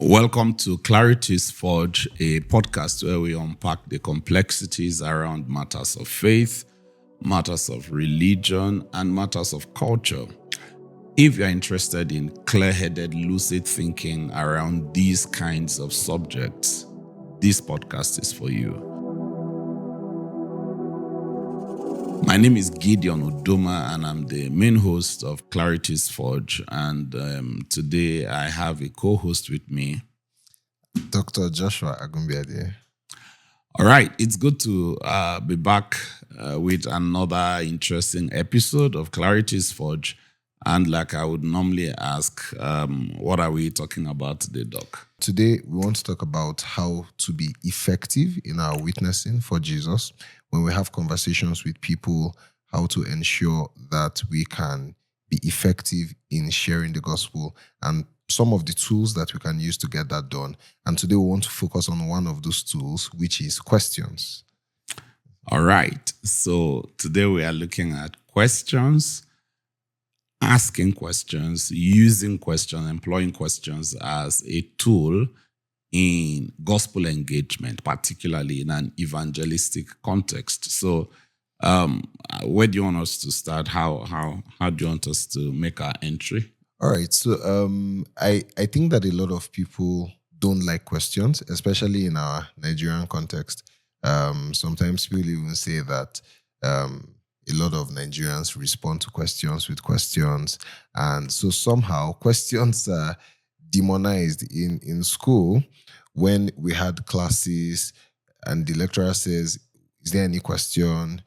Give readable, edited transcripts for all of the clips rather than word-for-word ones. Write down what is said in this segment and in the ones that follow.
Welcome to Clarity's Forge, a podcast where we unpack the complexities around matters of faith, matters of religion, and matters of culture. If you're interested in clear-headed, lucid thinking around these kinds of subjects, this podcast is for you. My name is Gideon Udoma, and I'm the main host of Clarity's Forge. And today I have a co-host with me, Dr. Joshua Agumbiade. All right, it's good to be back with another interesting episode of Clarity's Forge. And like I would normally ask, what are we talking about today, Doc? Today, we want to talk about how to be effective in our witnessing for Jesus. When we have conversations with people, how to ensure that we can be effective in sharing the gospel and some of the tools that we can use to get that done. And today we want to focus on one of those tools, which is questions. All right. So today we are looking at questions, asking questions, using questions, employing questions as a tool in gospel engagement, particularly in an evangelistic context. So where do you want us to start? How do you want us to make our entry? All right. So I think that a lot of people don't like questions, especially in our Nigerian context. Sometimes people even say that a lot of Nigerians respond to questions with questions. And so somehow questions are demonized in school. When we had classes and the lecturer says, is there any question?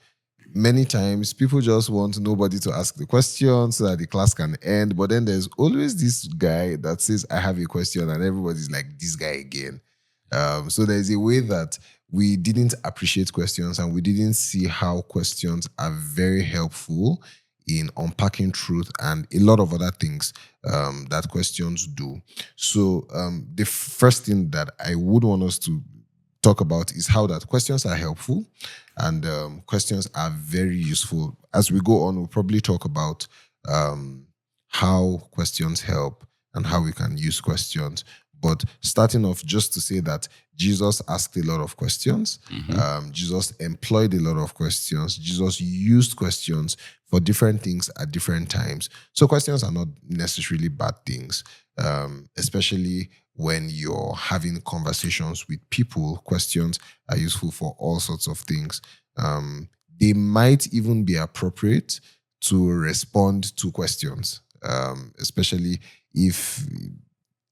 Many times people just want nobody to ask the question so that the class can end. But then there's always this guy that says, I have a question, and everybody's like, this guy again. So there's a way that we didn't appreciate questions, and we didn't see how questions are very helpful in unpacking truth and a lot of other things that questions do. So the first thing that I would want us to talk about is how that questions are helpful and questions are very useful. As we go on, we'll probably talk about how questions help and how we can use questions. But starting off, just to say that Jesus asked a lot of questions. Jesus employed a lot of questions. Jesus used questions for different things at different times. So questions are not necessarily bad things, especially when you're having conversations with people. Questions are useful for all sorts of things. They might even be appropriate to respond to questions, especially if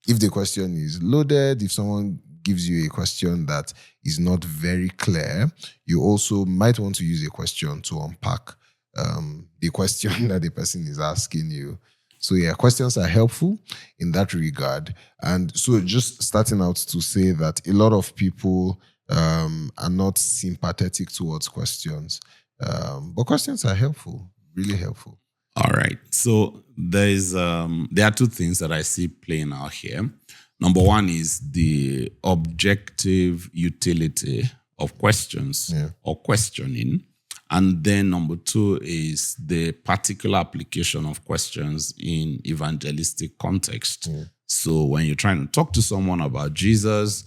the question is loaded, if someone gives you a question that is not very clear, you also might want to use a question to unpack the question that the person is asking you. So yeah, questions are helpful in that regard. And so just starting out to say that a lot of people are not sympathetic towards questions. But questions are helpful, really helpful. All right. So there are two things that I see playing out here. Number one is the objective utility of questions or questioning. And then number two is the particular application of questions in evangelistic context. So when you're trying to talk to someone about Jesus,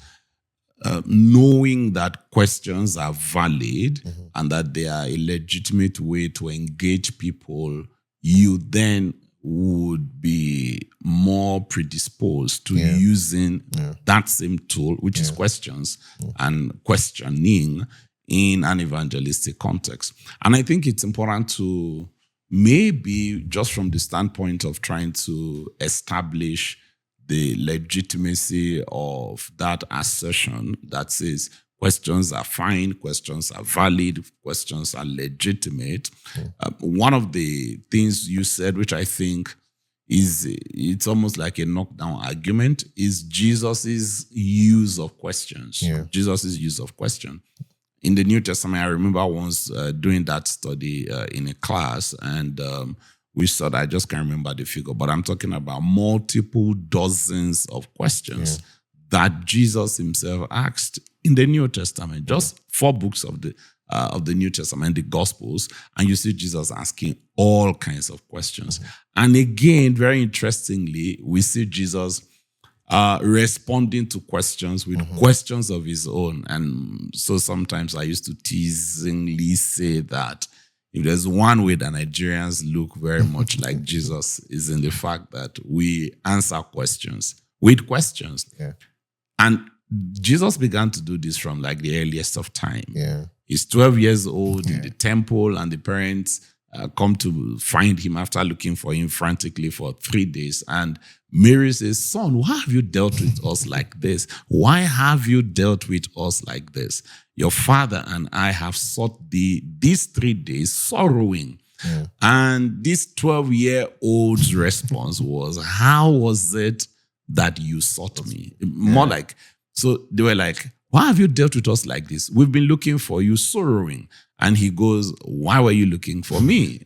knowing that questions are valid and that they are a legitimate way to engage people, you then would be more predisposed to using that same tool, which is questions and questioning in an evangelistic context. And I think it's important to maybe just from the standpoint of trying to establish the legitimacy of that assertion that says questions are fine, questions are valid, questions are legitimate. One of the things you said, which I think it's almost like a knockdown argument, is Jesus's use of questions. Jesus's use of question. In the New Testament, I remember once doing that study in a class, and we saw that, I just can't remember the figure, but I'm talking about multiple dozens of questions that Jesus himself asked in the New Testament, just 4 books of the New Testament, the Gospels, and you see Jesus asking all kinds of questions. And again, very interestingly, we see Jesus responding to questions with questions of his own. And so sometimes I used to teasingly say that if there's one way that Nigerians look very much like Jesus is in the fact that we answer questions with questions. Yeah. And Jesus began to do this from like the earliest of time. Yeah. He's 12 years old in the temple, and the parents come to find him after looking for him frantically for 3 days. And Mary says, "Son, why have you dealt with us like this? Why have you dealt with us like this? Your father and I have sought thee these 3 days sorrowing." Yeah. And this 12-year-old's response was, "How was it that you sought me?" More like, so they were like, "Why have you dealt with us like this? We've been looking for you sorrowing." And he goes, "Why were you looking for me?"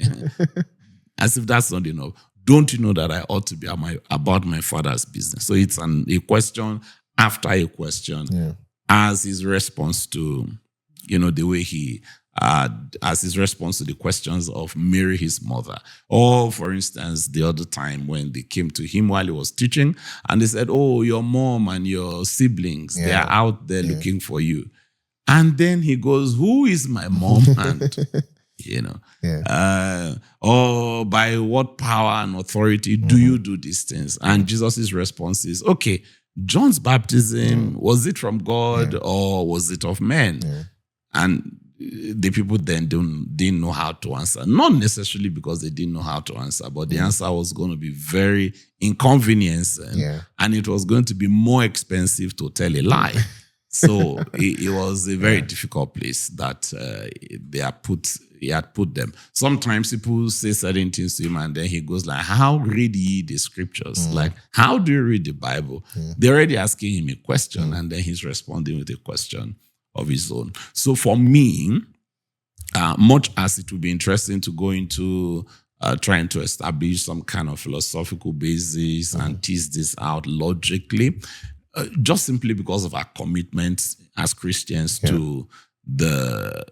As if that's not enough. "Don't you know that I ought to be about my father's business?" So it's a question after a question as his response to, the way he, as his response to the questions of Mary, his mother. Or, for instance, the other time when they came to him while he was teaching and they said, "Oh, your mom and your siblings, they are out there looking for you." And then he goes, "Who is my mom?" And, or by what power and authority do you do these things? And Jesus' response is, "Okay, John's baptism, was it from God or was it of men?" And the people then didn't know how to answer. Not necessarily because they didn't know how to answer, but the answer was going to be very inconveniencing. And it was going to be more expensive to tell a lie. So it was a very difficult place that he had put them. Sometimes people say certain things to him and then he goes like, "How read ye the scriptures?" Like, how do you read the Bible? They're already asking him a question and then he's responding with a question of his own. So for me, much as it would be interesting to go into trying to establish some kind of philosophical basis and tease this out logically, just simply because of our commitment as Christians to the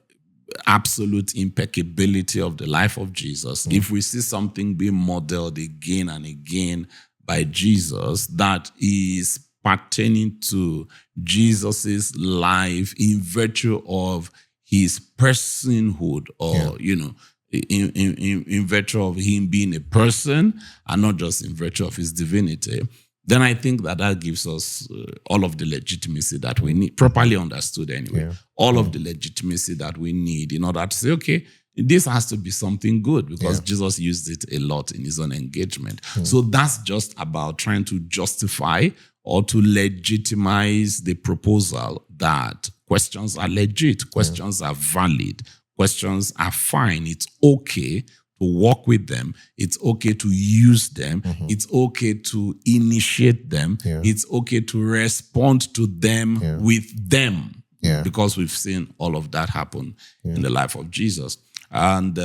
absolute impeccability of the life of Jesus. If we see something being modeled again and again by Jesus that is pertaining to Jesus's life in virtue of his personhood, or in virtue of him being a person and not just in virtue of his divinity, then I think that gives us all of the legitimacy that we need, properly understood anyway, all of the legitimacy that we need in order to say, okay, this has to be something good because Jesus used it a lot in his own engagement. So that's just about trying to justify or to legitimize the proposal that questions are legit, questions are valid, questions are fine. It's okay to work with them. It's okay to use them. It's okay to initiate them. It's okay to respond to them with them. Because we've seen all of that happen in the life of Jesus. And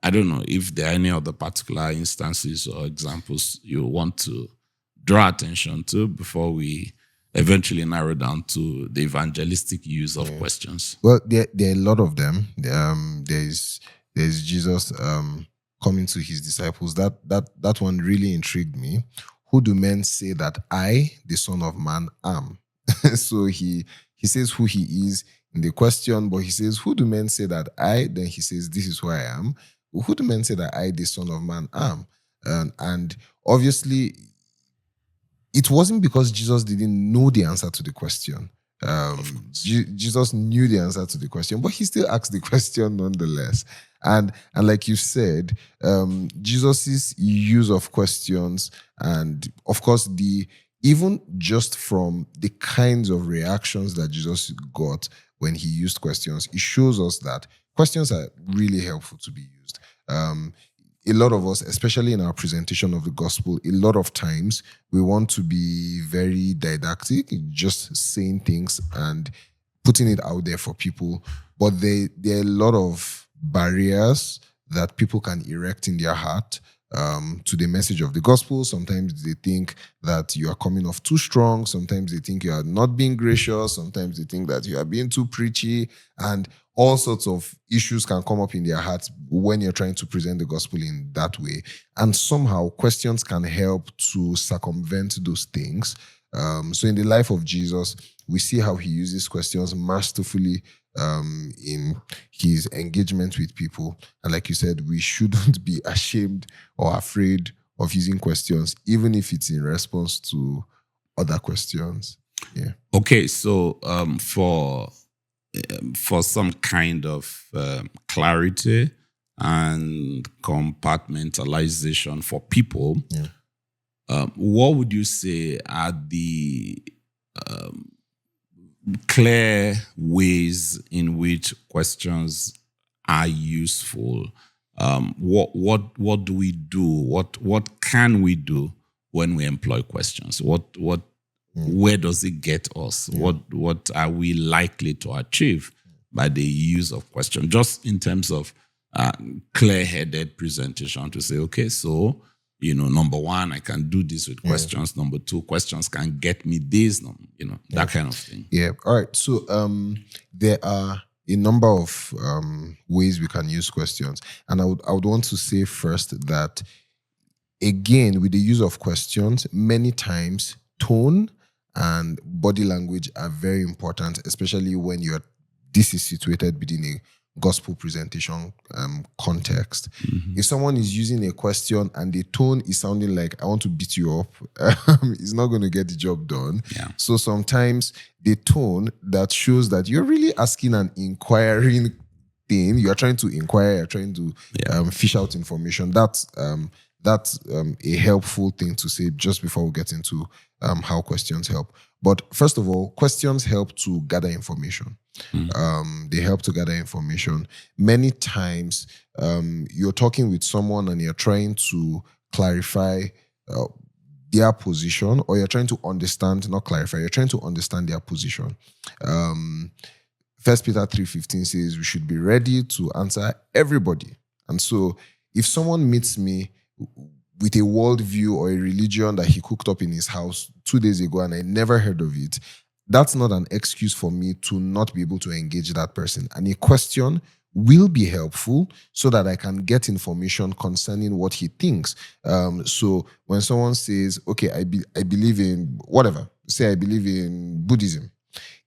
I don't know if there are any other particular instances or examples you want to draw attention to before we eventually narrow down to the evangelistic use of questions. Well, there are a lot of them. There's Jesus coming to his disciples. That one really intrigued me. "Who do men say that I, the Son of Man, am?" So he says who he is in the question, but he says, "Who do men say that I?" Then he says, "This is who I am." "Who do men say that I, the Son of Man, am?" And obviously, it wasn't because Jesus didn't know the answer to the question. Jesus knew the answer to the question, but he still asked the question nonetheless. And like you said, Jesus's use of questions, and of course, even just from the kinds of reactions that Jesus got when he used questions, it shows us that questions are really helpful to be used. A lot of us, especially in our presentation of the gospel, a lot of times we want to be very didactic, just saying things and putting it out there for people. But there are a lot of barriers that people can erect in their heart to the message of the gospel. Sometimes they think that you are coming off too strong. Sometimes they think you are not being gracious. Sometimes they think that you are being too preachy, and all sorts of issues can come up in their hearts when you're trying to present the gospel in that way. And somehow questions can help to circumvent those things. So in the life of Jesus, we see how he uses questions masterfully in his engagement with people. And like you said, we shouldn't be ashamed or afraid of using questions, even if it's in response to other questions. Yeah. Okay, so for some kind of clarity and compartmentalization for people, what would you say are the clear ways in which questions are useful? What do we do? What can we do when we employ questions? Where does it get us? What are we likely to achieve by the use of questions? Just in terms of clear-headed presentation to say, okay, so number one, I can do this with questions. Number two, questions can get me this. That kind of thing. Yeah. All right. So there are a number of ways we can use questions, and I would want to say first that, again, with the use of questions, many times tone and body language are very important, especially when this is situated within a gospel presentation context. If someone is using a question and the tone is sounding like, I want to beat you up, it's not going to get the job done. Yeah. So sometimes the tone that shows that you're really asking an inquiring thing, you're trying to inquire, you're trying to fish out information. That's a helpful thing to say just before we get into how questions help. But first of all, questions help to gather information. They help to gather information. Many times, you're talking with someone and you're trying to clarify their position, or you're trying to understand, not clarify, you're trying to understand their position. 1 Peter 3:15 says we should be ready to answer everybody. And so if someone meets me with a worldview or a religion that he cooked up in his house 2 days ago and I never heard of it, that's not an excuse for me to not be able to engage that person. And a question will be helpful so that I can get information concerning what he thinks. So when someone says, okay, I believe in whatever, say I believe in Buddhism.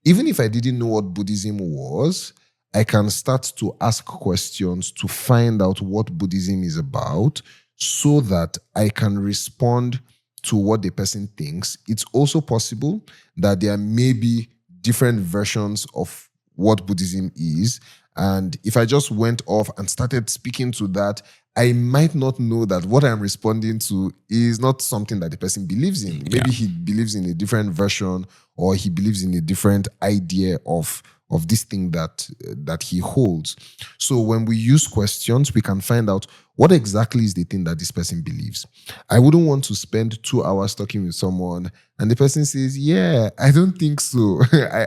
Even if I didn't know what Buddhism was, I can start to ask questions to find out what Buddhism is about so that I can respond to what the person thinks. It's also possible that there may be different versions of what Buddhism is. And if I just went off and started speaking to that, I might not know that what I'm responding to is not something that the person believes in. Maybe he believes in a different version, or he believes in a different idea of this thing that he holds. So when we use questions, we can find out what exactly is the thing that this person believes. I wouldn't want to spend 2 hours talking with someone and the person says, yeah, I don't think so.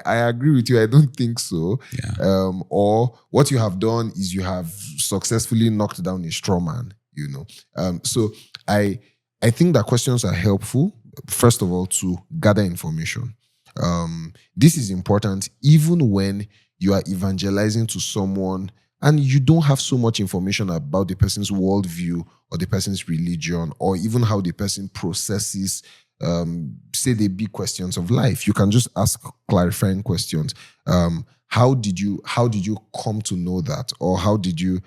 I agree with you. I don't think so. Yeah. Or what you have done is you have successfully knocked down a straw man, So I think that questions are helpful, first of all, to gather information. This is important even when you are evangelizing to someone and you don't have so much information about the person's worldview or the person's religion, or even how the person processes, say, the big questions of life. You can just ask clarifying questions. How did you come to know that, or how did you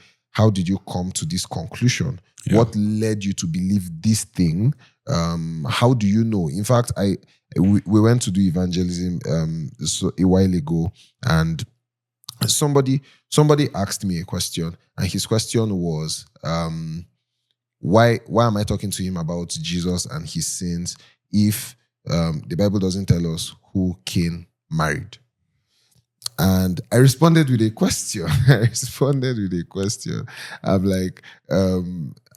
come to this conclusion? Yeah. What led you to believe this thing? How do you know? In fact, we went to do evangelism a while ago, and somebody asked me a question, and his question was, why am I talking to him about Jesus and his sins if the Bible doesn't tell us who Cain married? And I responded with a question. I'm like,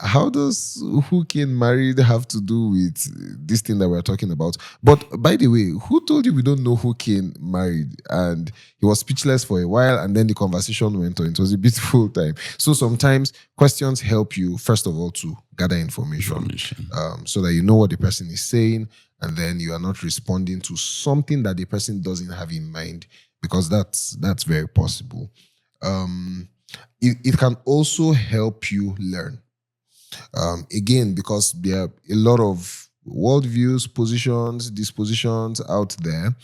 how does who can married have to do with this thing that we're talking about? But by the way, who told you we don't know who Cain married? And he was speechless for a while, and then the conversation went on. It was a beautiful time. So sometimes questions help you, first of all, to gather information. So that you know what the person is saying, and then you are not responding to something that the person doesn't have in mind, because that's very possible. It can also help you learn. Again, because there are a lot of worldviews, positions, dispositions out there,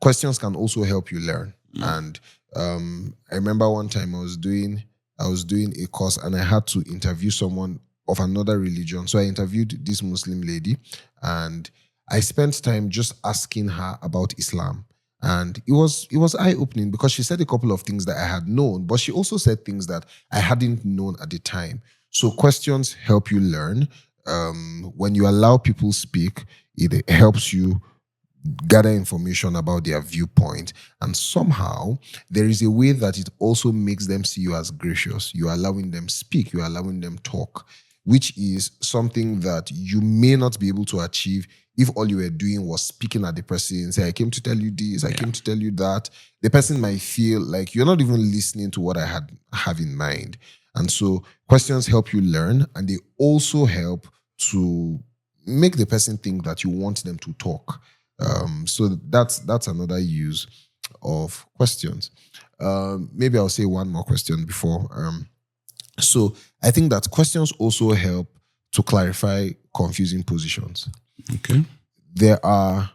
questions can also help you learn. And I remember one time I was doing a course, and I had to interview someone of another religion. So I interviewed this Muslim lady, and I spent time just asking her about Islam. And it was eye-opening, because she said a couple of things that I had known, but she also said things that I hadn't known at the time. So questions help you learn. When you allow people speak, it helps you gather information about their viewpoint. And somehow there is a way that it also makes them see you as gracious. You're allowing them speak, you're allowing them talk, which is something that you may not be able to achieve if all you were doing was speaking at the person and say, I came to tell you this, I came to tell you that. The person might feel like you're not even listening to what I have in mind. And so questions help you learn, and they also help to make the person think that you want them to talk. So that's another use of questions. Maybe I'll say one more question before. So I think that questions also help to clarify confusing positions. Okay. There are,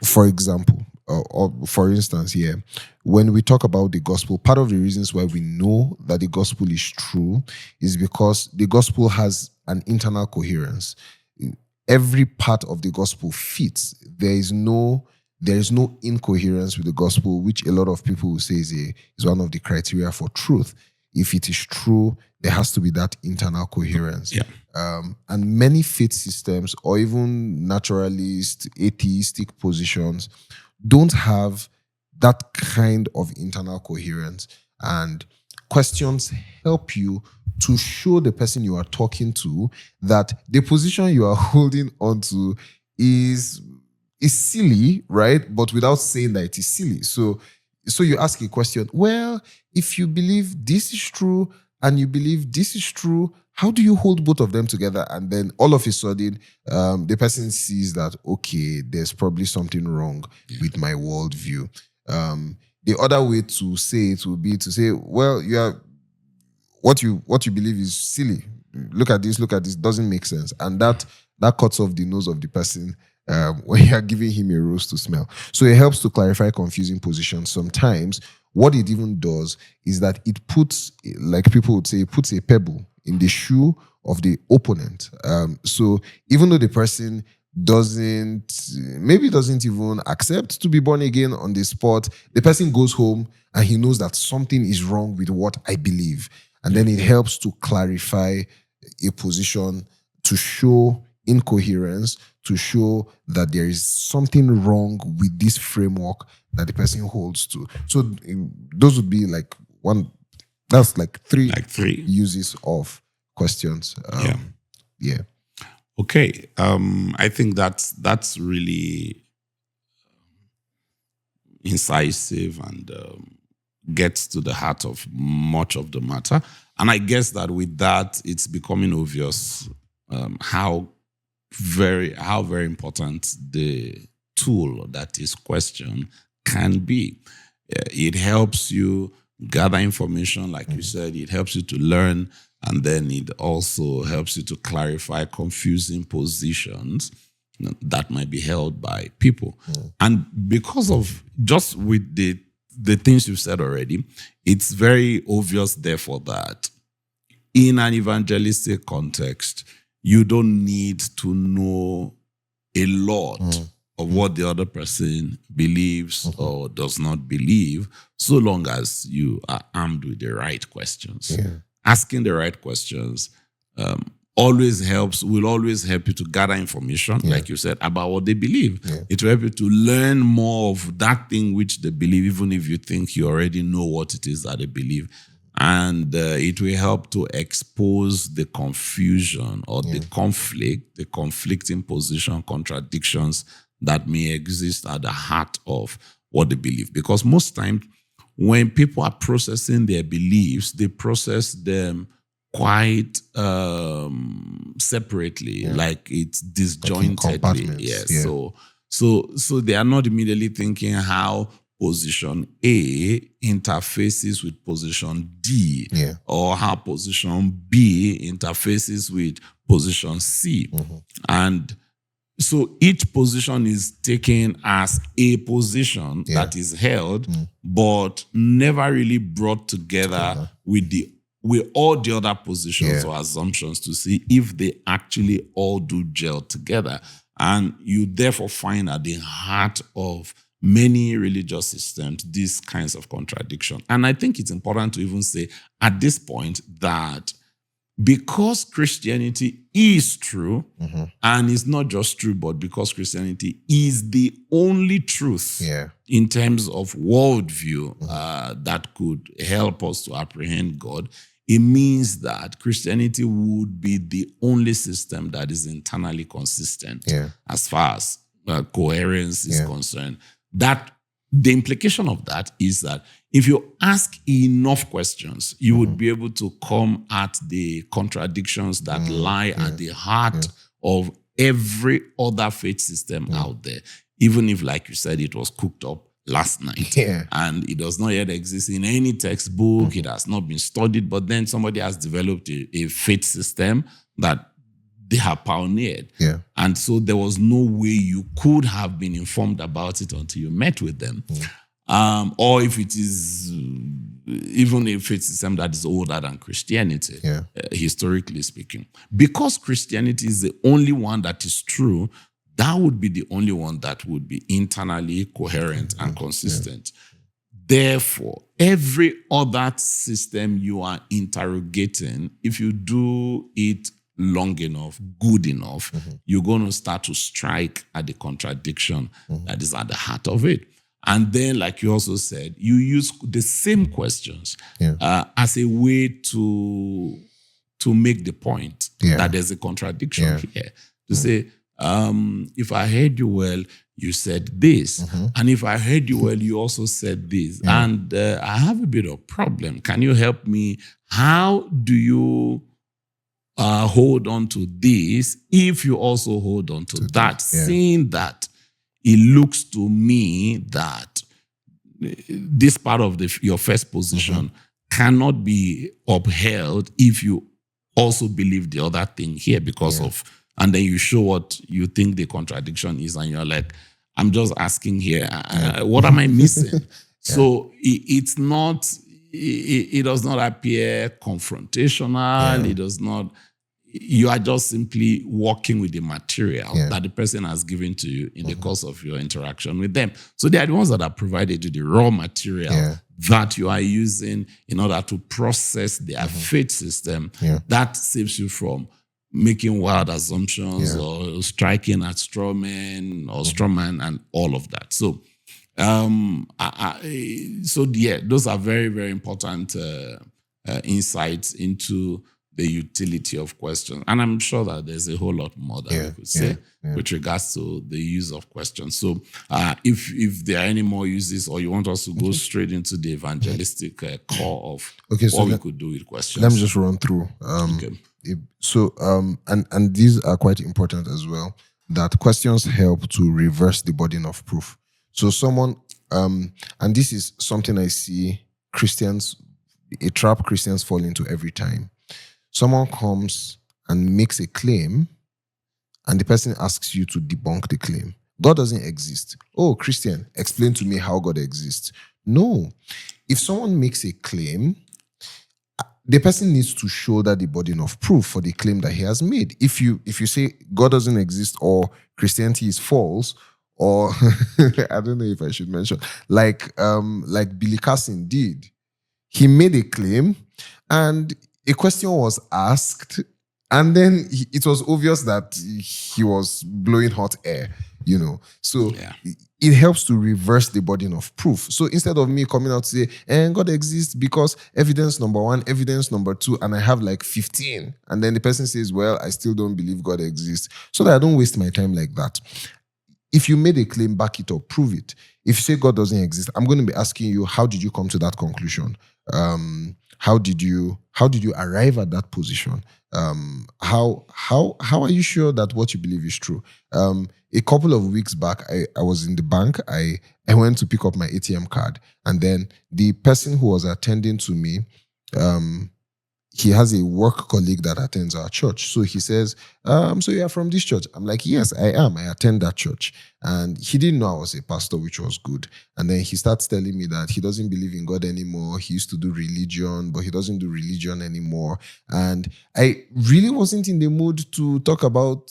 for example, or for instance, here, when we talk about the gospel, part of the reasons why we know that the gospel is true is because the gospel has an internal coherence. Every part of the gospel fits. There is no incoherence with the gospel, which a lot of people will say is one of the criteria for truth. If it is true, there has to be that internal coherence. Yeah. And many faith systems, or even naturalist, atheistic positions, don't have that kind of internal coherence. And questions help you to show the person you are talking to that the position you are holding onto is silly, right? But without saying that it is silly. So you ask a question, well, if you believe this is true and you believe this is true, how do you hold both of them together? And then all of a sudden, the person sees that, okay, there's probably something wrong with my worldview. The other way to say it would be to say, well, what you believe is silly. Look at this, doesn't make sense. And that cuts off the nose of the person when you're giving him a rose to smell. So it helps to clarify confusing positions. Sometimes what it even does is that it puts, like people would say, it puts a pebble in the shoe of the opponent. So even though the person doesn't even accept to be born again on the spot, the person goes home and he knows that something is wrong with what I believe. And then it helps to clarify a position, to show incoherence, to show that there is something wrong with this framework that the person holds to. So those would be that's like three uses of questions. Yeah. Okay. I think that's really incisive and gets to the heart of much of the matter. And I guess that with that, it's becoming obvious how very important the tool that is question can be. It helps you gather information, like you said. It helps you to learn, and then it also helps you to clarify confusing positions that might be held by people. And because of just with the things you've said already, it's very obvious, therefore, that in an evangelistic context, you don't need to know a lot of what the other person believes or does not believe, so long as you are armed with the right questions. Asking the right questions will always help you to gather information, like you said, about what they believe. It will help you to learn more of that thing which they believe, even if you think you already know what it is that they believe. and it will help to expose the confusion or the conflict, the conflicting position, contradictions that may exist at the heart of what they believe. Because most times, when people are processing their beliefs, they process them quite separately, like it's disjointedly. Like yes. Yeah. So they are not immediately thinking how position A interfaces with position D, or how position B interfaces with position C. And so each position is taken as a position that is held, but never really brought together with all the other positions or assumptions to see if they actually all do gel together. And you therefore find at the heart of many religious systems these kinds of contradiction. And I think it's important to even say at this point that because Christianity is true, and it's not just true, but because Christianity is the only truth in terms of worldview that could help us to apprehend God, it means that Christianity would be the only system that is internally consistent as far as coherence is concerned. That the implication of that is that if you ask enough questions, you would be able to come at the contradictions that lie at the heart of every other faith system out there. Even if, like you said, it was cooked up last night and it does not yet exist in any textbook, it has not been studied, but then somebody has developed a faith system that they have pioneered. And so there was no way you could have been informed about it until you met with them. Or if it is even a faith system that is older than Christianity, historically speaking. Because Christianity is the only one that is true, that would be the only one that would be internally coherent and consistent. Therefore, every other system you are interrogating, if you do it long enough, good enough, you're going to start to strike at the contradiction that is at the heart of it. And then, like you also said, you use the same questions as a way to make the point that there's a contradiction here. To say, if I heard you well, you said this. And if I heard you well, you also said this. And I have a bit of problem. Can you help me? How do you hold on to this if you also hold on to that? Seeing that it looks to me that this part of your first position cannot be upheld if you also believe the other thing here because of, and then you show what you think the contradiction is, and you're like, I'm just asking here, what am I missing? So it's not, it does not appear confrontational. It does not, you are just simply working with the material that the person has given to you in the course of your interaction with them. So they are the ones that are provided you the raw material that you are using in order to process their faith system. That saves you from making wild assumptions or striking at straw men or straw man and all of that. So, those are very, very important insights into the utility of questions. And I'm sure that there's a whole lot more that we could say with regards to the use of questions. So if there are any more uses, or you want us to go straight into the evangelistic core of what we could do with questions. Let me just run through. And these are quite important as well, that questions help to reverse the burden of proof. So someone, and this is something I see a trap Christians fall into every time. Someone comes and makes a claim, and the person asks you to debunk the claim. God doesn't exist. Oh, Christian, explain to me how God exists. No. If someone makes a claim, the person needs to shoulder the burden of proof for the claim that he has made. If you say God doesn't exist, or Christianity is false, or I don't know if I should mention, like Billy Carson did. He made a claim, and a question was asked, and then it was obvious that he was blowing hot air. So Yeah. it helps to reverse the burden of proof. So instead of me coming out to say, and God exists because evidence number 1, evidence number 2, and I have like 15, and then the person says, well, I still don't believe God exists, so that I don't waste my time like that. If you made a claim, back it up, prove it. If you say God doesn't exist, I'm going to be asking you, how did you come to that conclusion? How did you arrive at that position? How are you sure that what you believe is true? A couple of weeks back, I was in the bank. I went to pick up my ATM card, and then the person who was attending to me, he has a work colleague that attends our church. So he says, so you are from this church? I'm like, yes, I am. I attend that church. And he didn't know I was a pastor, which was good. And then he starts telling me that he doesn't believe in God anymore. He used to do religion, but he doesn't do religion anymore. And I really wasn't in the mood to talk about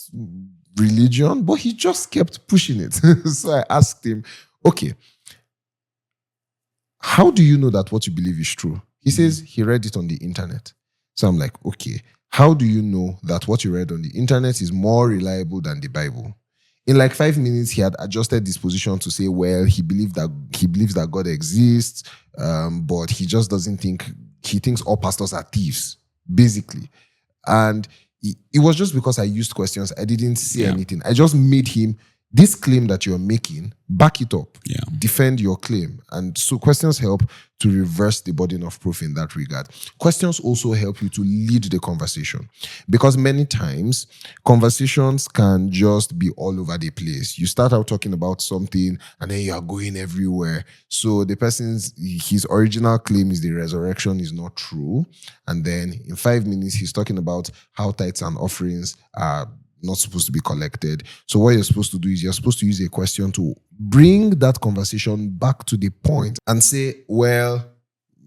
religion, but he just kept pushing it. So I asked him, okay, how do you know that what you believe is true? He says he read it on the internet. So I'm like, okay, how do you know that what you read on the internet is more reliable than the Bible? In like 5 minutes, he had adjusted his position to say, well, he believes that God exists, but he just doesn't think, he thinks all pastors are thieves, basically. And it was just because I used questions. I didn't say anything. I just made him, this claim that you're making, back it up. Yeah. Defend your claim. And so questions help to reverse the burden of proof in that regard. Questions also help you to lead the conversation, because many times conversations can just be all over the place. You start out talking about something and then you are going everywhere. So the his original claim is the resurrection is not true. And then in 5 minutes, he's talking about how tithes and offerings are not supposed to be collected. So what you're supposed to do is you're supposed to use a question to bring that conversation back to the point and say, well,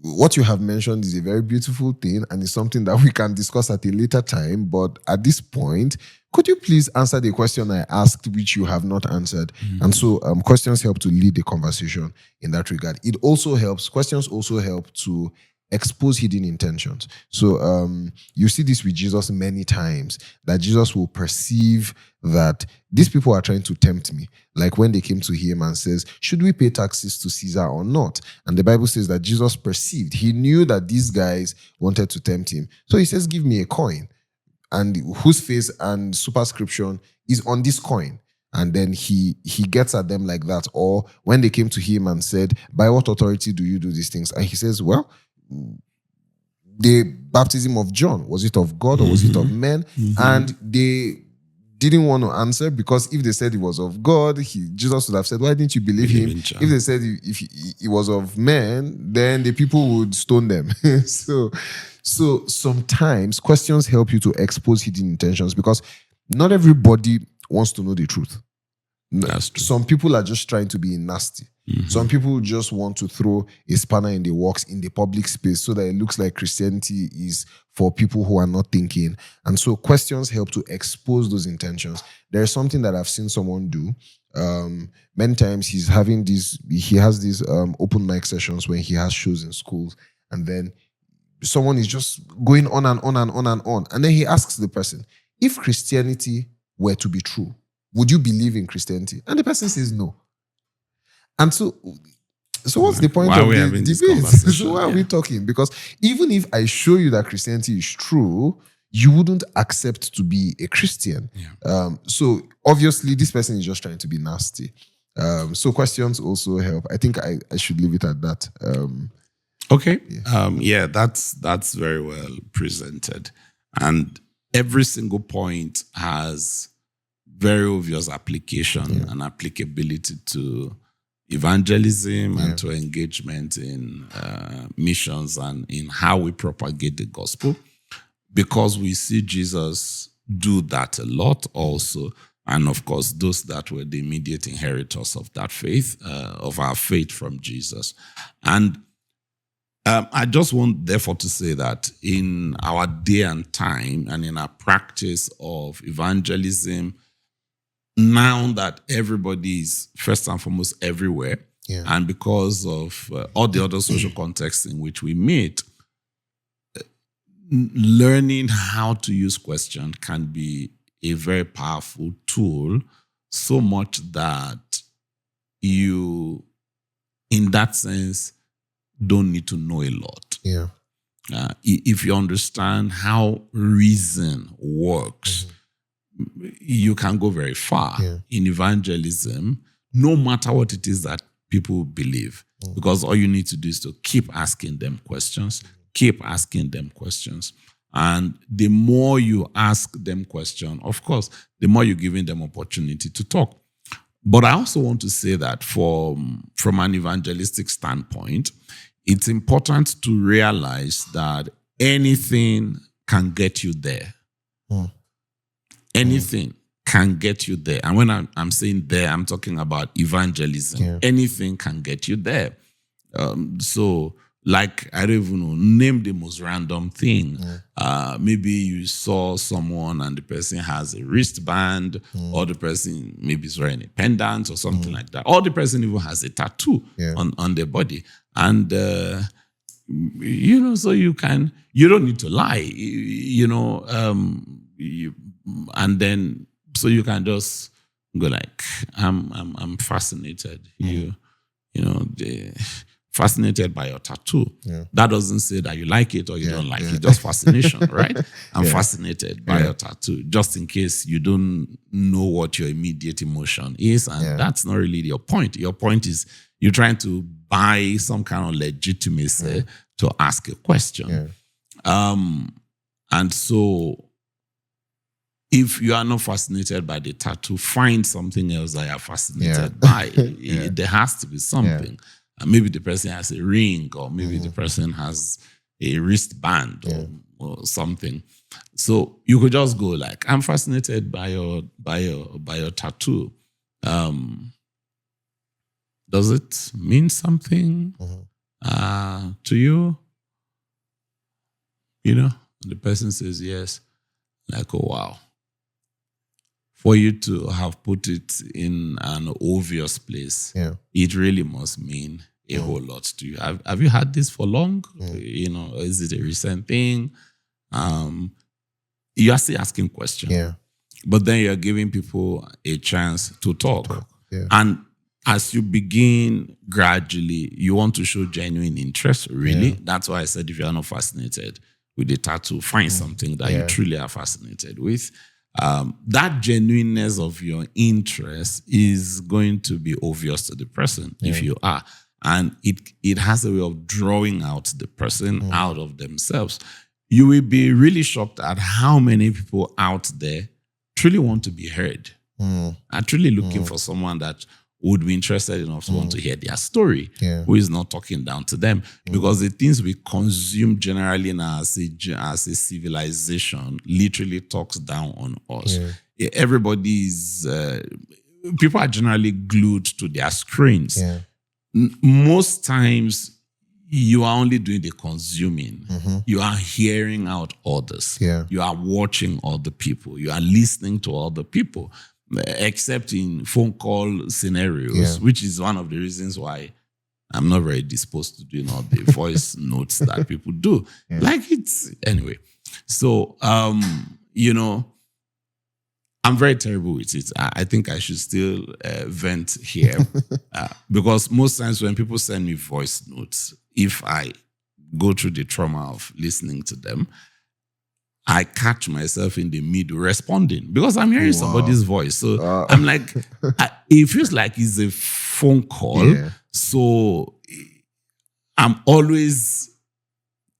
what you have mentioned is a very beautiful thing and it's something that we can discuss at a later time. But at this point, could you please answer the question I asked, which you have not answered? And so questions help to lead the conversation in that regard. Questions also help to expose hidden intentions. So you see this with Jesus many times, that Jesus will perceive that these people are trying to tempt me. Like when they came to him and says, should we pay taxes to Caesar or not? And the Bible says that Jesus perceived. He knew that these guys wanted to tempt him. So he says, give me a coin. And whose face and superscription is on this coin. And then he gets at them like that. Or when they came to him and said, by what authority do you do these things? And he says, well, the baptism of John, was it of God or was it of men? And they didn't want to answer, because if they said it was of God, Jesus would have said, why didn't you believe him? If they said if it was of men, then the people would stone them. So sometimes questions help you to expose hidden intentions, because not everybody wants to know the truth. That's true. Some people are just trying to be nasty. Some people just want to throw a spanner in the works in the public space so that it looks like Christianity is for people who are not thinking. And so questions help to expose those intentions. There's something that I've seen someone do. Many times he has these open mic sessions when he has shows in schools, and then someone is just going on and on and on and on. And then he asks the person, if Christianity were to be true, would you believe in Christianity? And the person says no. And so what's the point of the debate? So why are we talking? Because even if I show you that Christianity is true, you wouldn't accept to be a Christian. So obviously this person is just trying to be nasty. So questions also help. I think I should leave it at that. Okay. That's very well presented. And every single point has very obvious application and applicability to evangelism and to engagement in missions and in how we propagate the gospel, because we see Jesus do that a lot also. And of course, those that were the immediate inheritors of that faith, of our faith from Jesus. And I just want, therefore, to say that in our day and time and in our practice of evangelism, now that everybody is first and foremost everywhere, and because of all the other social contexts in which we meet, learning how to use question can be a very powerful tool so much that you, in that sense, don't need to know a lot. Yeah. If you understand how reason works, you can go very far in evangelism, no matter what it is that people believe. Because all you need to do is to keep asking them questions, keep asking them questions. And the more you ask them questions, of course, the more you're giving them opportunity to talk. But I also want to say that from an evangelistic standpoint, it's important to realize that anything can get you there. Anything can get you there. And when I'm saying there, I'm talking about evangelism. Yeah. Anything can get you there. So, like, I don't even know, name the most random thing. Maybe you saw someone and the person has a wristband, or the person maybe is wearing a pendant or something like that. Or the person even has a tattoo on their body. And, so you don't need to lie, and then, so you can just go like, I'm fascinated. Fascinated by your tattoo. That doesn't say that you like it or you don't like it. Just fascination, right? I'm fascinated by your tattoo. Just in case you don't know what your immediate emotion is, and that's not really your point. Your point is you're trying to buy some kind of legitimacy to ask a question. And so, if you are not fascinated by the tattoo, find something else that you're fascinated by. There has to be something. Maybe the person has a ring, or maybe the person has a wristband or something. So you could just go like, I'm fascinated by your tattoo. Does it mean something to you? The person says yes. Like, oh wow. For you to have put it in an obvious place, it really must mean a whole lot to you. Have you had this for long? Is it a recent thing? You are still asking questions. But then you're giving people a chance to talk. And as you begin gradually, you want to show genuine interest, really. That's why I said, if you're not fascinated with the tattoo, find something that you truly are fascinated with. That genuineness of your interest is going to be obvious to the person if you are. And it has a way of drawing out the person out of themselves. You will be really shocked at how many people out there truly want to be heard. Are truly looking for someone that would be interested enough to want to hear their story, who is not talking down to them. Because the things we consume generally now as a civilization literally talks down on us. Everybody's, people are generally glued to their screens. Most times, you are only doing the consuming. You are hearing out others. You are watching other people. You are listening to other people. Except in phone call scenarios, which is one of the reasons why I'm not very disposed to doing all the voice notes that people do. Like anyway. So, I'm very terrible with it. I think I should still vent here because most times when people send me voice notes, if I go through the trauma of listening to them, I catch myself in the middle responding because I'm hearing somebody's voice. So I'm like, it feels like it's a phone call. So I'm always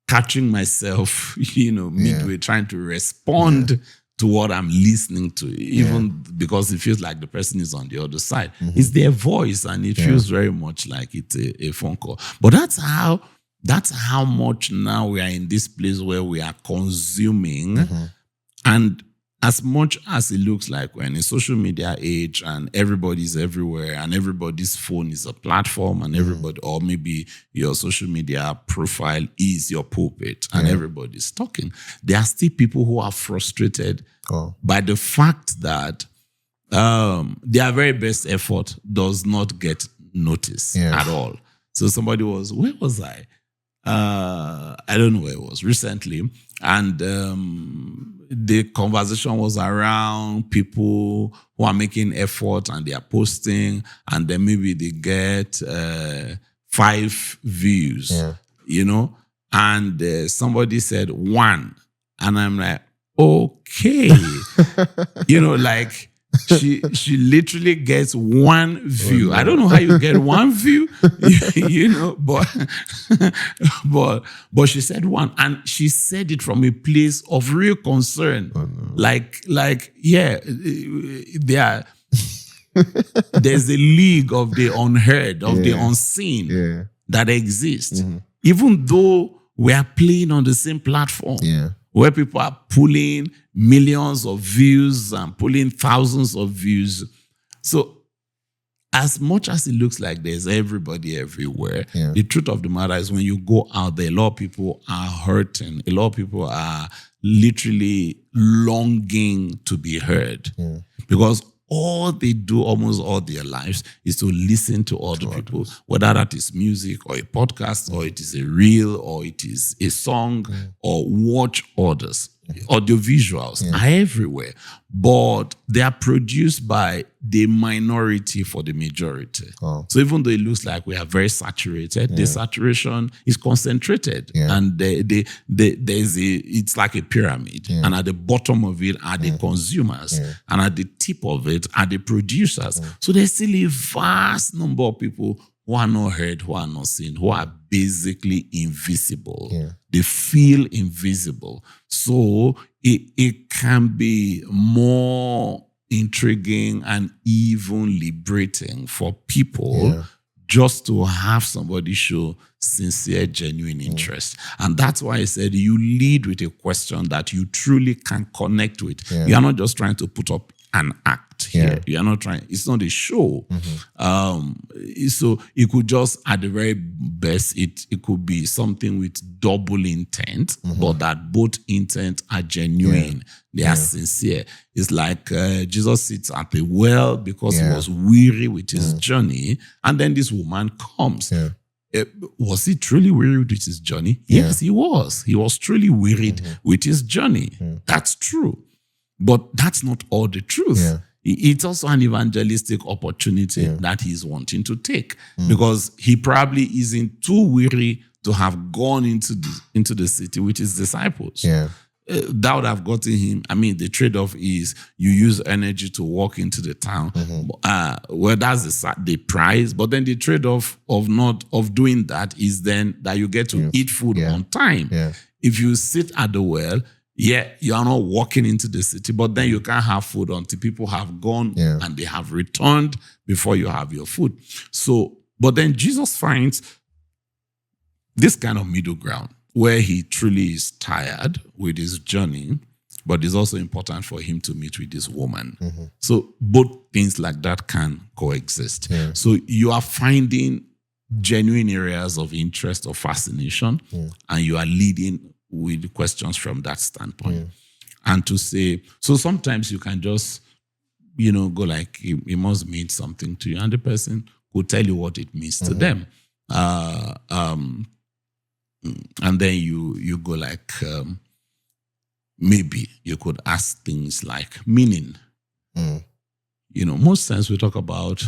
catching myself, midway trying to respond to what I'm listening to, even because it feels like the person is on the other side. It's their voice and it feels very much like it's a phone call. But that's how much now we are in this place where we are consuming. And as much as it looks like we're in a social media age and everybody's everywhere and everybody's phone is a platform and everybody, or maybe your social media profile is your pulpit and everybody's talking, there are still people who are frustrated by the fact that their very best effort does not get noticed at all. So somebody where was I? I don't know where it was recently, and the conversation was around people who are making effort and they are posting, and then maybe they get 5 views, and somebody said 1, and I'm like, okay, like she literally gets 1 view. I don't know how you get 1 view, but she said 1, and she said it from a place of real concern. There's a league of the unheard, of the unseen that exists, even though we are playing on the same platform. Where people are pulling millions of views and pulling thousands of views. So as much as it looks like there's everybody everywhere, the truth of the matter is when you go out there, a lot of people are hurting. A lot of people are literally longing to be heard. Because all they do almost all their lives is to listen to other people, whether that is music or a podcast or it is a reel or it is a song or watch others. Audiovisuals are everywhere, but they are produced by the minority for the majority. So even though it looks like we are very saturated, the saturation is concentrated, and it's like a pyramid. And at the bottom of it are the consumers, and at the tip of it are the producers. So there's still a vast number of people who are not heard, who are not seen, who are basically invisible. They feel invisible. So it can be more intriguing and even liberating for people just to have somebody show sincere, genuine interest. And that's why I said you lead with a question that you truly can connect with. You are not just trying to put up an act here. You are not trying, it's not a show. So it could just, at the very best, it could be something with double intent, but that both intent are genuine. They are sincere. It's like Jesus sits at the well because he was weary with his journey, and then this woman comes. Was he truly wearied with his journey? Yes, he was. He was truly wearied with his journey. That's true. But that's not all the truth. It's also an evangelistic opportunity that he's wanting to take, because he probably isn't too weary to have gone into the city with his disciples. That would have gotten him. I mean, the trade-off is you use energy to walk into the town. Well, that's the price. But then the trade-off of doing that is then that you get to eat food on time. If you sit at the well, you are not walking into the city, but then you can't have food until people have gone and they have returned before you have your food. So, but then Jesus finds this kind of middle ground where he truly is tired with his journey, but it's also important for him to meet with this woman. So both things like that can coexist. So you are finding genuine areas of interest or fascination, and you are leading with questions from that standpoint. And to say, so sometimes you can just, go like, it must mean something to you, and the person will tell you what it means to them. And then you go like, maybe you could ask things like meaning. Most times we talk about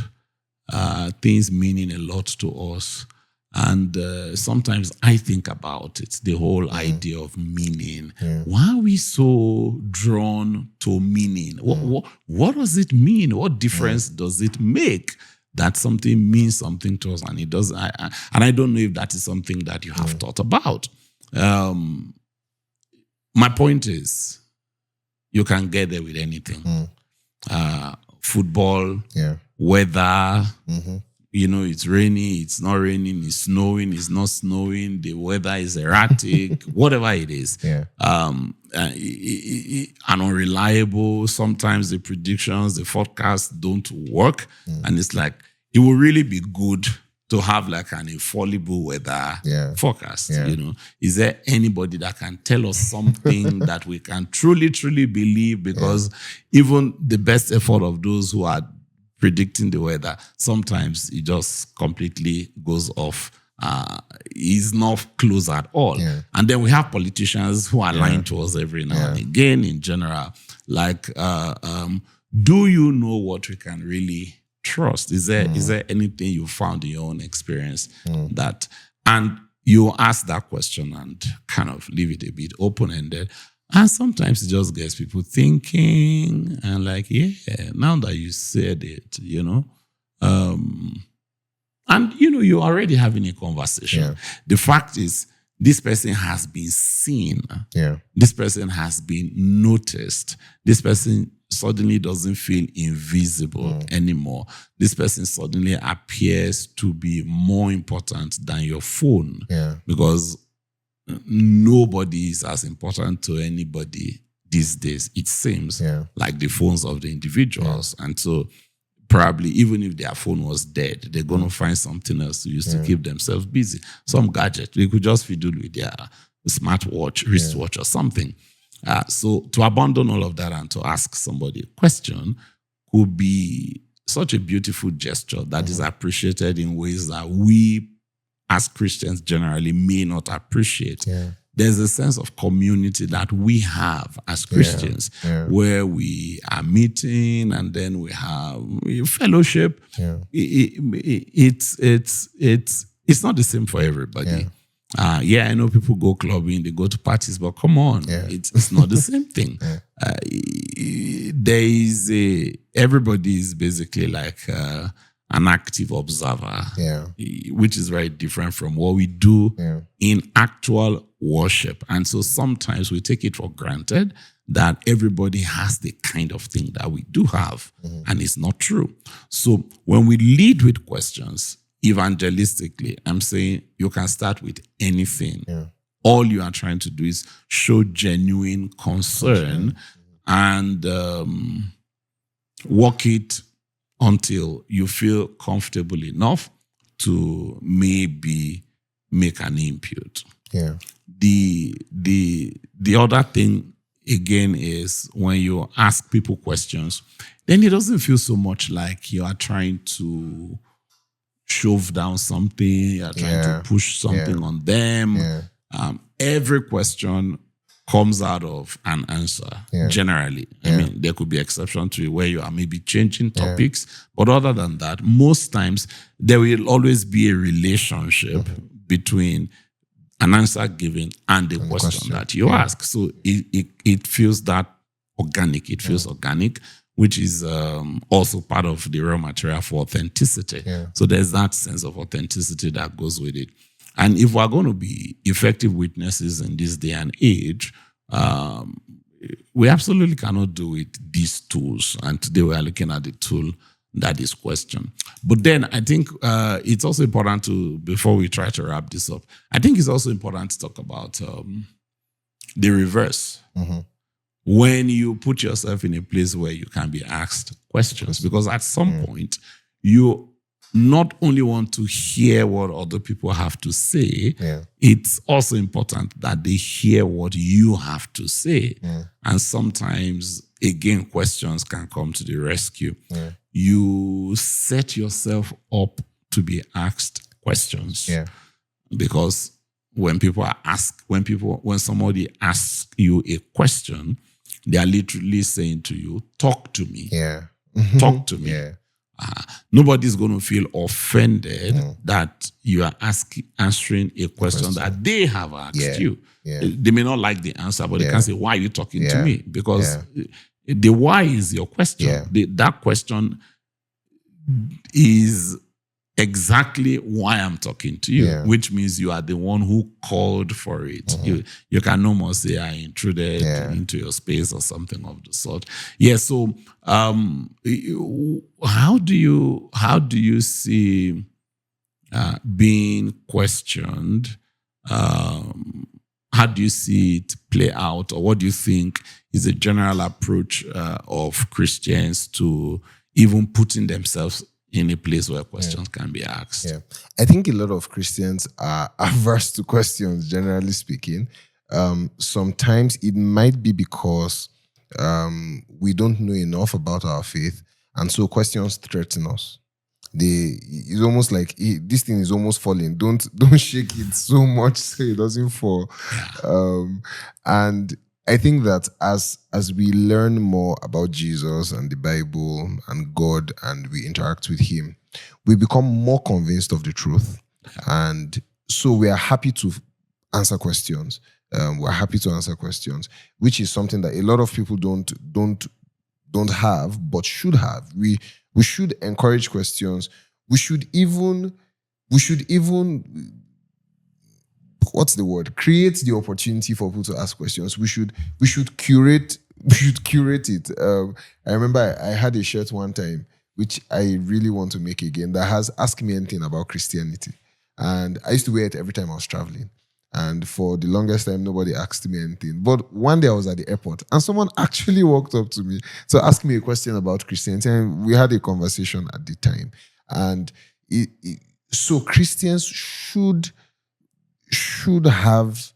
things meaning a lot to us. And sometimes I think about it, the whole idea of meaning. Why are we so drawn to meaning? What does it mean? What difference does it make that something means something to us and it doesn't? And I don't know if that is something that you have thought about. My point is, you can get there with anything. Football, weather, it's rainy, it's not raining, it's snowing, it's not snowing, the weather is erratic, whatever it is. And unreliable. Sometimes the predictions, the forecasts don't work. And it's like, it will really be good to have like an infallible weather forecast. Is there anybody that can tell us something that we can truly, truly believe? Because even the best effort of those who are predicting the weather, sometimes it just completely goes off is not close at all. Yeah. And then we have politicians who are lying to us every now and again in general. Like, do you know what we can really trust? Is there anything you found in your own experience that, and you ask that question and kind of leave it a bit open-ended. And sometimes it just gets people thinking and like, yeah, now that you said it, and you're already having a conversation. Yeah. The fact is, this person has been seen. Yeah. This person has been noticed. This person suddenly doesn't feel invisible anymore. This person suddenly appears to be more important than your phone. Yeah. Because nobody is as important to anybody these days, it seems, like the phones of the individuals. And so probably even if their phone was dead, they're going to find something else to use to keep themselves busy. Some gadget. They could just fiddle with their smartwatch, wristwatch or something. So to abandon all of that and to ask somebody a question could be such a beautiful gesture that is appreciated in ways that we as Christians generally may not appreciate. Yeah. There's a sense of community that we have as Christians where we are meeting and then we have fellowship. Yeah. It's not the same for everybody. I know people go clubbing, they go to parties, but come on, it's not the same thing. There is everybody is basically like an active observer, which is very different from what we do in actual worship. And so sometimes we take it for granted that everybody has the kind of thing that we do have, and it's not true. So when we lead with questions, evangelistically, I'm saying you can start with anything. All you are trying to do is show genuine concern and walk it until you feel comfortable enough to maybe make an input. The other thing again is when you ask people questions, then it doesn't feel so much like you are trying to shove down something, you're trying to push something on them. Every question comes out of an answer, generally. I mean, there could be exception to it where you are maybe changing topics, but other than that, most times there will always be a relationship between an answer given and the question that you ask. So it feels that organic. It feels organic, which is also part of the raw material for authenticity. So there's that sense of authenticity that goes with it. And if we're going to be effective witnesses in this day and age, we absolutely cannot do with these tools. And today we are looking at the tool that is question. But then I think it's also important to, before we try to wrap this up, I think it's also important to talk about the reverse. When you put yourself in a place where you can be asked questions, because at some point you not only want to hear what other people have to say, it's also important that they hear what you have to say. And sometimes, again, questions can come to the rescue. You set yourself up to be asked questions. Because when somebody asks you a question, they are literally saying to you, talk to me. Talk to me. Nobody's going to feel offended that you are answering a question that they have asked you. They may not like the answer, but they can say, why are you talking to me? Because the why is your question. That question is exactly why I'm talking to you, which means you are the one who called for it. You can no more say I intruded into your space or something of the sort. So how do you see being questioned? How do you see it play out, or what do you think is a general approach of Christians to even putting themselves in a place where questions can be asked? I think a lot of Christians are averse to questions, generally speaking. Sometimes it might be because we don't know enough about our faith, and so questions threaten us. it's almost like this thing is almost falling. Don't shake it so much so it doesn't fall. And I think that as we learn more about Jesus and the Bible and God, and we interact with Him, we become more convinced of the truth, and so we are happy to answer questions. We're happy to answer questions, which is something that a lot of people don't have, but should have. We should encourage questions. We should even what's the word? Create the opportunity for people to ask questions. We should curate it. I remember I had a shirt one time, which I really want to make again, that has "Ask Me Anything About Christianity," and I used to wear it every time I was traveling. And for the longest time, nobody asked me anything. But one day I was at the airport and someone actually walked up to me to ask me a question about Christianity. And we had a conversation at the time. And so Christians should have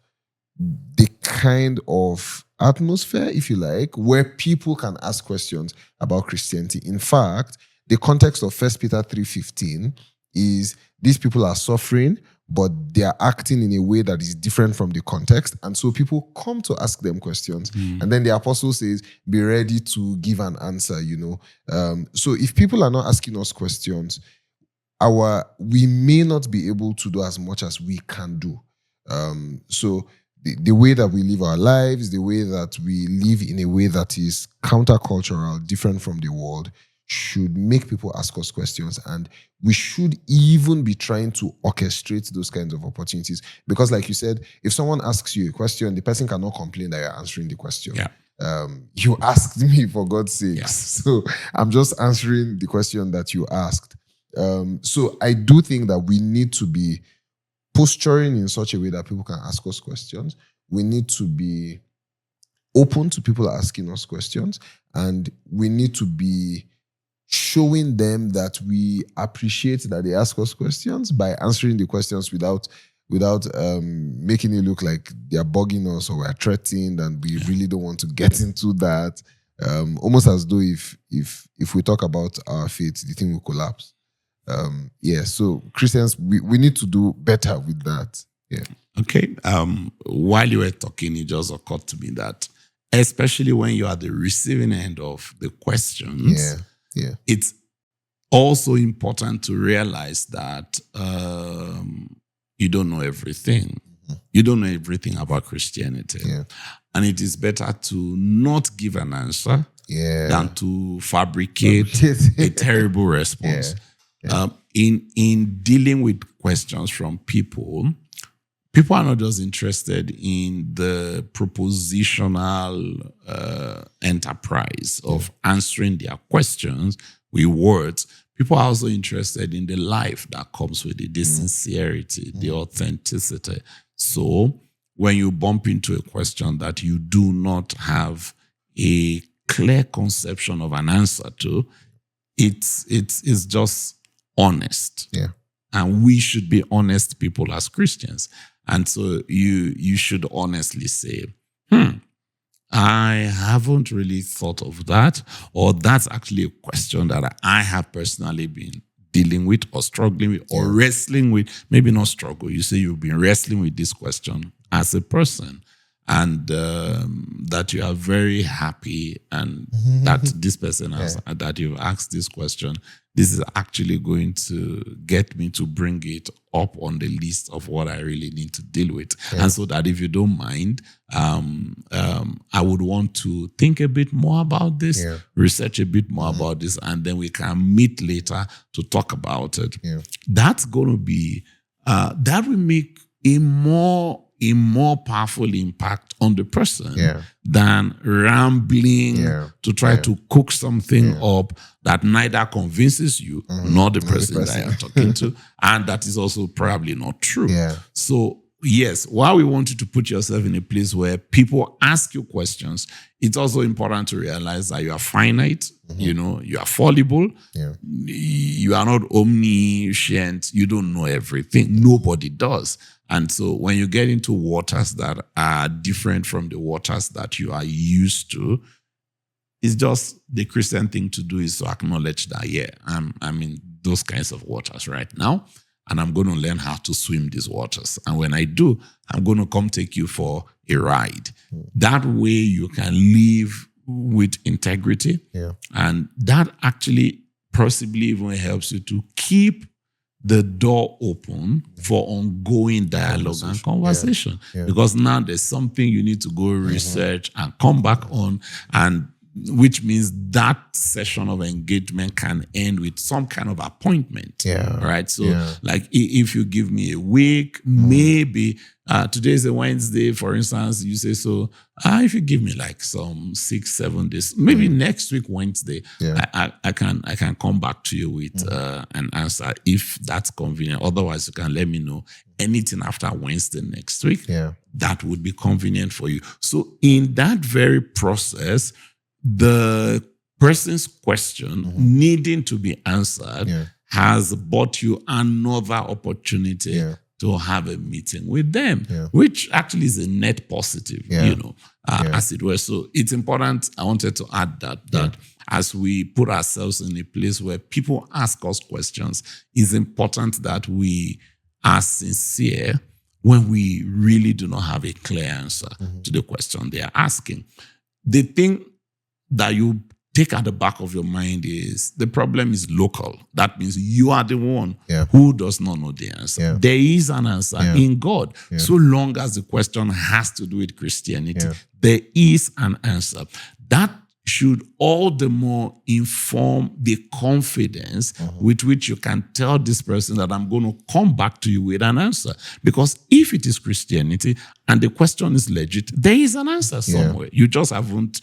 the kind of atmosphere, if you like, where people can ask questions about Christianity. In fact, the context of 1 Peter 3:15 is these people are suffering, but they are acting in a way that is different from the context. And so people come to ask them questions. And then the apostle says, be ready to give an answer, So if people are not asking us questions, we may not be able to do as much as we can do. So the way that we live our lives, the way that we live in a way that is countercultural, different from the world, should make people ask us questions. And we should even be trying to orchestrate those kinds of opportunities. Because like you said, if someone asks you a question, the person cannot complain that you're answering the question. Yeah. You asked me, for God's sake. Yeah. So I'm just answering the question that you asked. So I do think that we need to be posturing in such a way that people can ask us questions. We need to be open to people asking us questions, and we need to be showing them that we appreciate that they ask us questions by answering the questions without making it look like they're bugging us or we're threatened and we really don't want to get into that. Almost as though if we talk about our faith, the thing will collapse. So Christians, we need to do better with that. Yeah. Okay. While you were talking, it just occurred to me that especially when you are the receiving end of the questions, it's also important to realize that you don't know everything. You don't know everything about Christianity. And it is better to not give an answer than to fabricate a terrible response. In dealing with questions from people are not just interested in the propositional enterprise of answering their questions with words. People are also interested in the life that comes with it, the sincerity, the authenticity. So when you bump into a question that you do not have a clear conception of an answer to, it's just honest. And we should be honest people as Christians. And so you should honestly say, I haven't really thought of that, or that's actually a question that I have personally been dealing with or struggling with or wrestling with. Maybe not struggle. You say you've been wrestling with this question as a person, and that you are very happy and that this person has, that you've asked this question. This is actually going to get me to bring it up on the list of what I really need to deal with. And so that if you don't mind, I would want to think a bit more about this, research a bit more about this, and then we can meet later to talk about it. That's going to be, that will make a more powerful impact on the person than rambling to try to cook something up that neither convinces you nor the person that you're talking to, and that is also probably not true. So yes, while we want you to put yourself in a place where people ask you questions, it's also important to realize that you are finite, you are fallible, you are not omniscient, you don't know everything. Nobody does. And so when you get into waters that are different from the waters that you are used to, it's just the Christian thing to do is to acknowledge that, I'm in those kinds of waters right now, and I'm going to learn how to swim these waters. And when I do, I'm going to come take you for a ride. That way you can live with integrity. Yeah. And that actually possibly even helps you to keep the door open for ongoing dialogue and conversation. Yeah. Because now there's something you need to go research and come back on, and which means that session of engagement can end with some kind of appointment. Yeah. Right. So like if you give me a week, maybe today's a Wednesday, for instance, you say, so if you give me like some 6-7 days, maybe next week, Wednesday, I can come back to you with an answer if that's convenient. Otherwise, you can let me know anything after Wednesday next week. Yeah. That would be convenient for you. So in that very process, the person's question needing to be answered has bought you another opportunity to have a meeting with them, which actually is a net positive, as it were. So it's important. I wanted to add that as we put ourselves in a place where people ask us questions, it's important that we are sincere when we really do not have a clear answer to the question they are asking. The thing that you take at the back of your mind is the problem is local. That means you are the one who does not know the answer. Yeah. There is an answer in God. Yeah. So long as the question has to do with Christianity, there is an answer. That should all the more inform the confidence with which you can tell this person that I'm going to come back to you with an answer. Because if it is Christianity and the question is legit, there is an answer somewhere. You just haven't,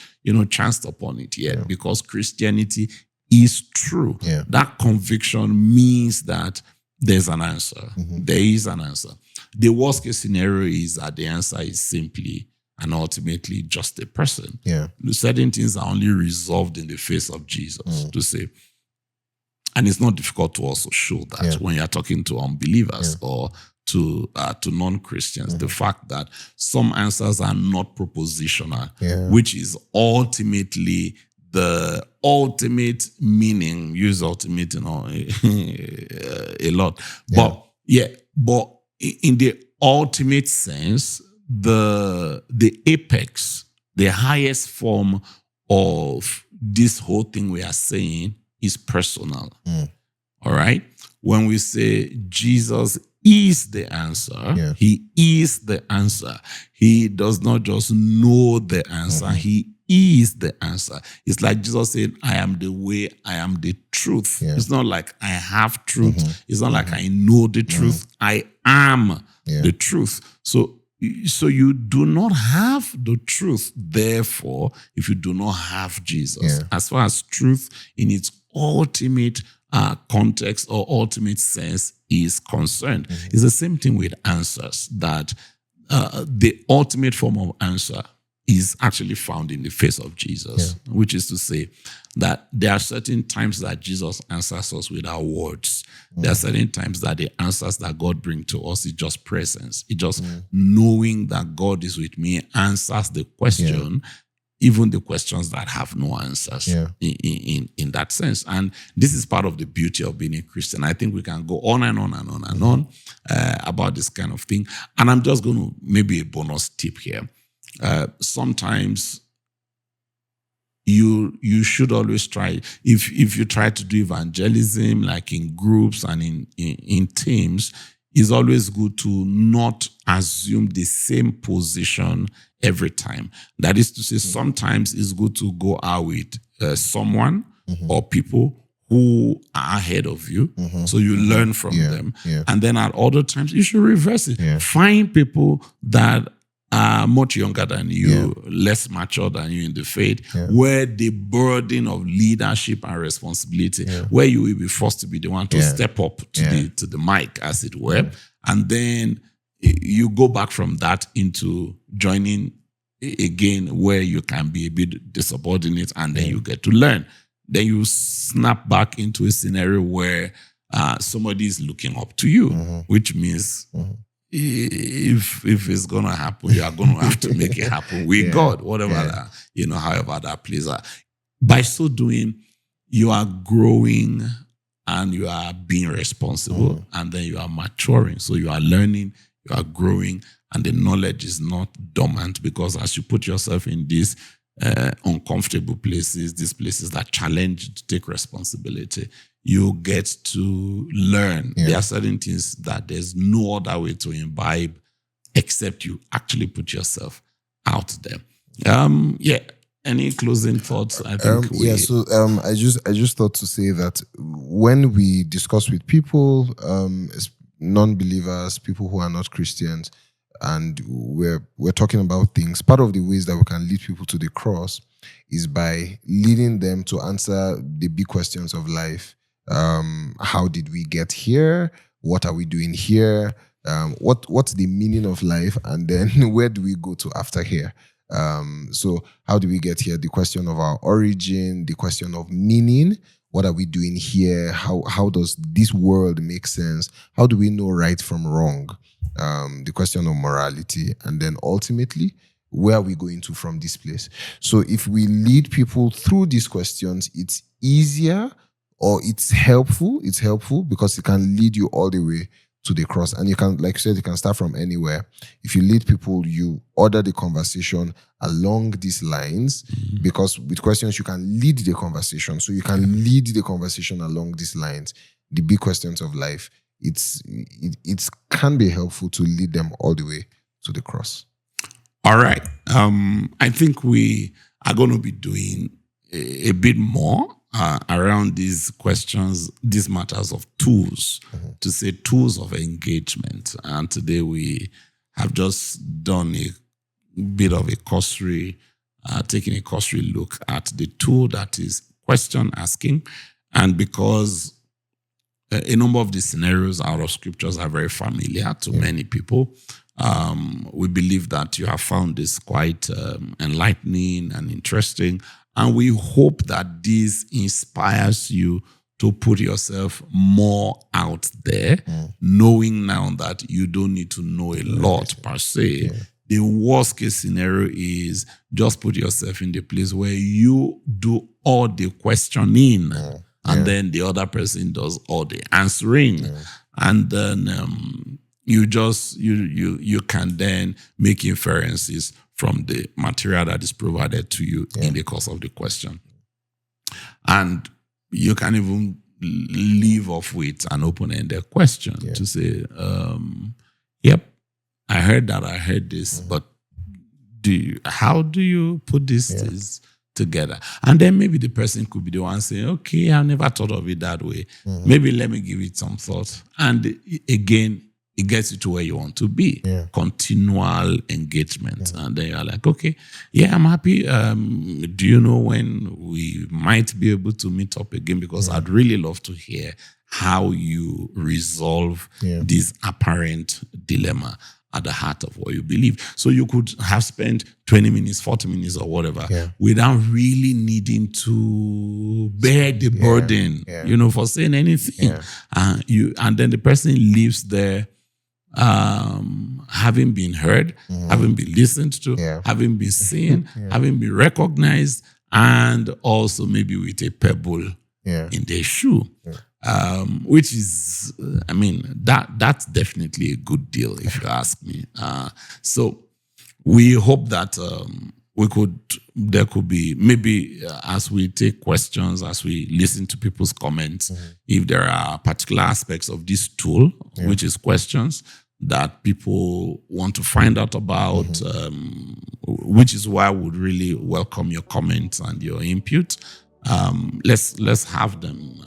chanced upon it yet because Christianity is true. Yeah. That conviction means that there's an answer. There is an answer. The worst case scenario is that the answer is simply and ultimately just a person. Yeah. Certain things are only resolved in the face of Jesus to say. And it's not difficult to also show that when you're talking to unbelievers or to non-Christians, the fact that some answers are not propositional, which is ultimately the ultimate meaning, use ultimate, a lot. But but in the ultimate sense, the apex, the highest form of this whole thing we are saying is personal. All right? When we say Jesus is the answer, he is the answer. He does not just know the answer, he is the answer. It's like Jesus said, I am the way, I am the truth. It's not like I have truth. It's not like I know the truth. I am the truth. So you do not have the truth, therefore, if you do not have Jesus. As far as truth in its ultimate context or ultimate sense is concerned. It's the same thing with answers, that the ultimate form of answer is actually found in the face of Jesus, which is to say that there are certain times that Jesus answers us with our words. There are certain times that the answers that God brings to us is just presence. It's just knowing that God is with me answers the question, even the questions that have no answers in that sense. And this is part of the beauty of being a Christian. I think we can go on and on and on and on about this kind of thing. And I'm just going to, maybe a bonus tip here. Sometimes you should always try, if you try to do evangelism like in groups and in teams, it's always good to not assume the same position every time. That is to say, sometimes it's good to go out with someone or people who are ahead of you, so you learn from them. And then at other times, you should reverse it. Find people that are much younger than you, less mature than you in the faith, where the burden of leadership and responsibility, where you will be forced to be the one to step up to the mic, as it were, and then you go back from that into joining again where you can be a bit subordinate, and then you get to learn. Then you snap back into a scenario where somebody is looking up to you, which means if it's gonna happen, you are gonna have to make it happen with God, whatever that, however that plays out. By so doing, you are growing and you are being responsible, and then you are maturing. So you are learning, you are growing, and the knowledge is not dormant, because as you put yourself in these uncomfortable places, these places that challenge you to take responsibility, you get to learn. There are certain things that there's no other way to imbibe except you actually put yourself out there. Any closing thoughts? I think I just thought to say that when we discuss with people, non-believers, people who are not Christians, and we're talking about things, part of the ways that we can lead people to the cross is by leading them to answer the big questions of life. How did we get here? What are we doing here? What's the meaning of life? And then where do we go to after here? So how do we get here? The question of our origin, the question of meaning. What are we doing here? How does this world make sense? How do we know right from wrong? The question of morality. And then ultimately, where are we going to from this place? So if we lead people through these questions, it's easier, or it's helpful. It's helpful because it can lead you all the way to the cross. And you can, like you said, you can start from anywhere. If you lead people, you order the conversation along these lines, because with questions, you can lead the conversation. So you can lead the conversation along these lines. The big questions of life, it can be helpful to lead them all the way to the cross. All right. I think we are going to be doing a bit more around these questions, these matters of tools, to say tools of engagement. And today we have just done a bit of a cursory, taking a cursory look at the tool that is question asking. And because a number of the scenarios out of scriptures are very familiar to many people, we believe that you have found this quite enlightening and interesting. And we hope that this inspires you to put yourself more out there, knowing now that you don't need to know a lot per se. The worst case scenario is just put yourself in the place where you do all the questioning, and then the other person does all the answering. And then you can then make inferences from the material that is provided to you in the course of the question. And you can even leave off with an open-ended question to say, yep, I heard that, I heard this, but how do you put these together? And then maybe the person could be the one saying, okay, I never thought of it that way. Maybe let me give it some thought. And again, it gets you to where you want to be. Continual engagement. And then you're like, okay, I'm happy. Do you know when we might be able to meet up again? Because I'd really love to hear how you resolve this apparent dilemma at the heart of what you believe. So you could have spent 20 minutes, 40 minutes or whatever without really needing to bear the burden, for saying anything. And then the person leaves there having been heard, having been listened to, having been seen, having been recognized, and also maybe with a pebble in their shoe. Which is, that's definitely a good deal, if you ask me. So we hope that there could be, maybe as we take questions, as we listen to people's comments, if there are particular aspects of this tool, which is questions, that people want to find out about, which is why I would really welcome your comments and your input. Let's have them.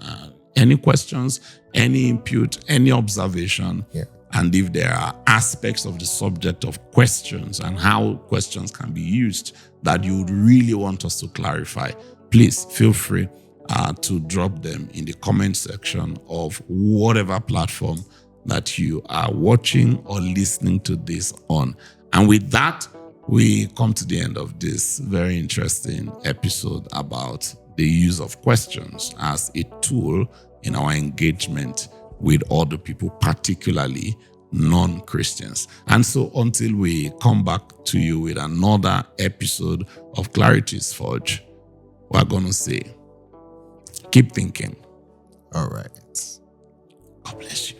Any questions, any input, any observation, and if there are aspects of the subject of questions and how questions can be used that you would really want us to clarify, please feel free to drop them in the comment section of whatever platform that you are watching or listening to this on. And with that, we come to the end of this very interesting episode about the use of questions as a tool in our engagement with other people, particularly non-Christians. And so until we come back to you with another episode of Clarity's Forge, we're going to say, keep thinking. All right. God bless you.